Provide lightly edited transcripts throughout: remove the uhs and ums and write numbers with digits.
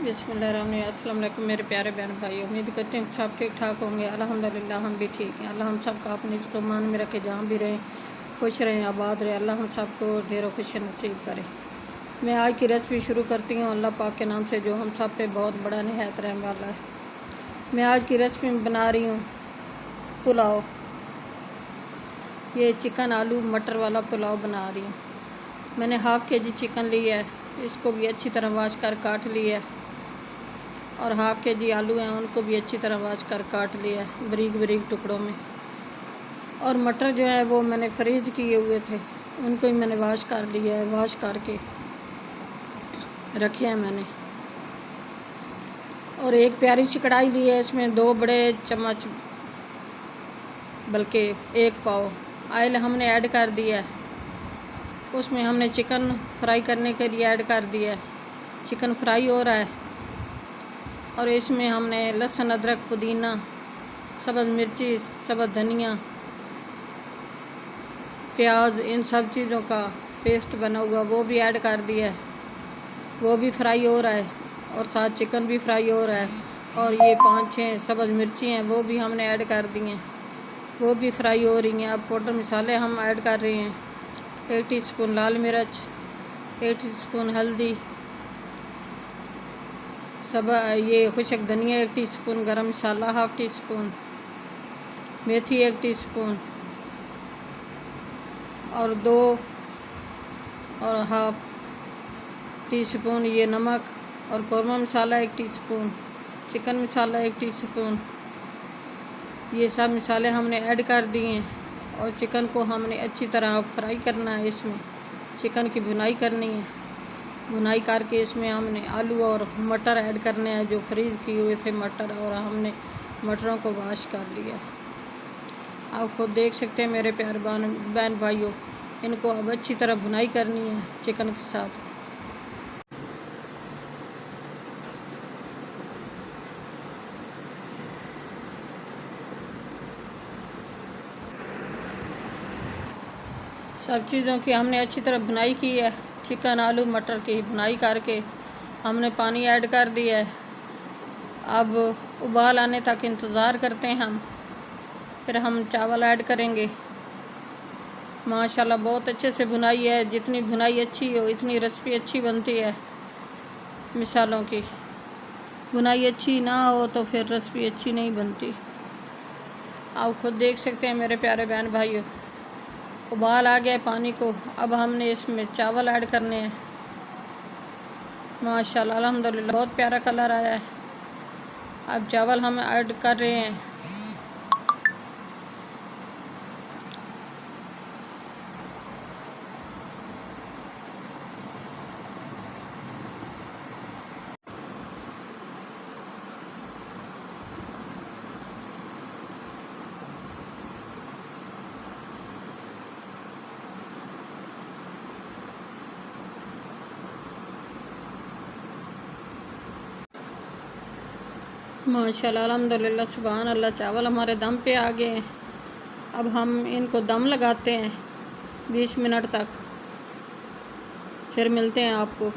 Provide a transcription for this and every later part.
बिस्मिल्लाहिर्रहमानिर्रहीम। अस्सलाम वालेकुम मेरे प्यारे बहन भाई, उम्मीद करते हैं सब ठीक ठाक होंगे। अल्हम्दुलिल्लाह हम भी ठीक हैं। अल्लाह हम सब का अपने मान में रखे, जहाँ भी रहें खुश रहें, आबाद रहें। अल्लाह हम सब को ढेरों खुश नसीब करे। मैं आज की रेसिपी शुरू करती हूँ अल्लाह पाक के नाम से, जो हम सब पे बहुत बड़ा निहायत रहम वाला है। मैं आज की रेसिपी में बना रही हूँ पुलाव। ये चिकन आलू मटर वाला पुलाव बना रही हूँ। मैंने हाफ़ के जी चिकन लिया है, इसको भी अच्छी तरह वाश कर काट लिया है। और हाफ़ के जी आलू हैं, उनको भी अच्छी तरह वाश कर काट लिया है बारीक बारीक टुकड़ों में। और मटर जो है वो मैंने फ्रीज़ किए हुए थे, उनको भी मैंने वाश कर लिया है, वाश करके रखे हैं मैंने। और एक प्यारी सी कढ़ाई ली है, इसमें 2 बड़े चम्मच बल्कि 1 पाव ऑयल हमने ऐड कर दिया है। उसमें हमने चिकन फ्राई करने के लिए ऐड कर दिया है। चिकन फ्राई हो रहा है और इसमें हमने लहसुन अदरक पुदीना सब्ज़ मिर्ची सब्ज़ धनिया प्याज इन सब चीज़ों का पेस्ट बना हुआ वो भी ऐड कर दिया है। वो भी फ्राई हो रहा है और साथ चिकन भी फ्राई हो रहा है। और ये 5-6 सब्ज़ मिर्ची हैं, वो भी हमने ऐड कर दी हैं, वो भी फ्राई हो रही हैं। अब पाउडर मसाले हम ऐड कर रहे हैं। 1 टीस्पून लाल मिर्च, 1 टीस्पून हल्दी, सब ये खुशक धनिया 1 टीस्पून, गरम मसाला 1/2 टीस्पून, मेथी 1 टीस्पून और 2 और 1/2 टीस्पून ये नमक, और कौरमा मसाला 1 टीस्पून, चिकन मसाला 1 टीस्पून। ये सब मसाले हमने ऐड कर दिए हैं और चिकन को हमने अच्छी तरह फ्राई करना है। इसमें चिकन की भुनाई करनी है। भुनाई करके इसमें हमने आलू और मटर ऐड करने हैं, जो फ्रीज़ किए हुए थे मटर, और हमने मटरों को वॉश कर लिया। आप खुद देख सकते हैं मेरे प्यारे बहन भाइयों, इनको अब अच्छी तरह भुनाई करनी है चिकन के साथ। सब चीज़ों की हमने अच्छी तरह भुनाई की है। चिकन आलू मटर की भुनाई करके हमने पानी ऐड कर दिया है। अब उबाल आने तक इंतज़ार करते हैं हम, फिर हम चावल ऐड करेंगे। माशाल्लाह बहुत अच्छे से भुनाई है। जितनी भुनाई अच्छी हो इतनी रेसिपी अच्छी बनती है। मिसालों की भुनाई अच्छी ना हो तो फिर रेसिपी अच्छी नहीं बनती। आप खुद देख सकते हैं मेरे प्यारे बहन भाइयों, उबाल आ गया पानी को। अब हमने इसमें चावल ऐड करने हैं। माशाल्लाह अल्हम्दुलिल्लाह बहुत प्यारा कलर आया है। अब चावल हम ऐड कर रहे हैं। माशाल्लाह अल्हम्दुलिल्लाह सुभान अल्लाह, चावल हमारे दम पे आ गए हैं। अब हम इनको दम लगाते हैं 20 मिनट तक, फिर मिलते हैं आपको।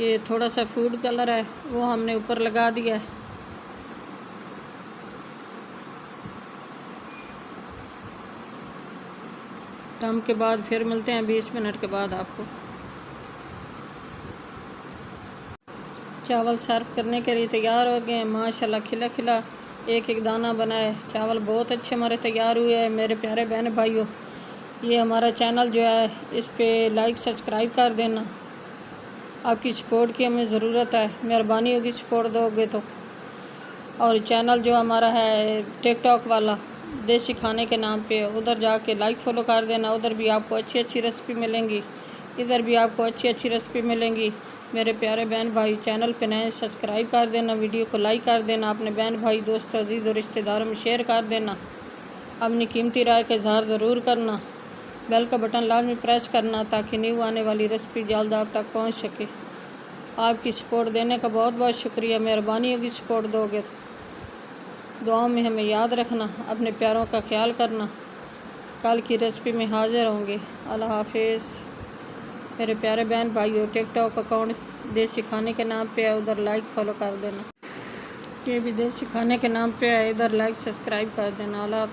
ये थोड़ा सा फूड कलर है वो हमने ऊपर लगा दिया है। दम के बाद फिर मिलते हैं 20 मिनट के बाद आपको। चावल सर्व करने के लिए तैयार हो गए हैं। माशाल्लाह खिला खिला एक एक दाना बना है। चावल बहुत अच्छे हमारे तैयार हुए हैं। मेरे प्यारे बहन भाइयों, ये हमारा चैनल जो है इस पे लाइक सब्सक्राइब कर देना। आपकी सपोर्ट की हमें ज़रूरत है, मेहरबानी होगी सपोर्ट दोगे तो। और चैनल जो हमारा है टिकटॉक वाला देसी खाने के नाम पे, उधर जाके लाइक फॉलो कर देना। उधर भी आपको अच्छी अच्छी रेसिपी मिलेंगी, इधर भी आपको अच्छी अच्छी रेसिपी मिलेंगी। मेरे प्यारे बहन भाई, चैनल पे नए सब्सक्राइब कर देना, वीडियो को लाइक कर देना, अपने बहन भाई दोस्तों अजीज़ और रिश्तेदारों में शेयर कर देना। अपनी कीमती राय का इजहार ज़रूर करना। बेल का बटन लाजमी प्रेस करना ताकि न्यू आने वाली रेसिपी जल्द आप तक पहुंच सके। आपकी सपोर्ट देने का बहुत बहुत शुक्रिया। मेहरबानी होगी सपोर्ट दोगे तो। दुआओं में हमें याद रखना, अपने प्यारों का ख्याल करना। कल की रेसिपी में हाज़िर होंगे। अल्लाह हाफिज़। मेरे प्यारे बहन भाइयों, टिकटॉक अकाउंट देसी खाने के नाम पे है, उधर लाइक फॉलो कर देना। ये भी देसी खाने के नाम पे है, इधर लाइक सब्सक्राइब कर देना। अल्लाह हाफ़िज़।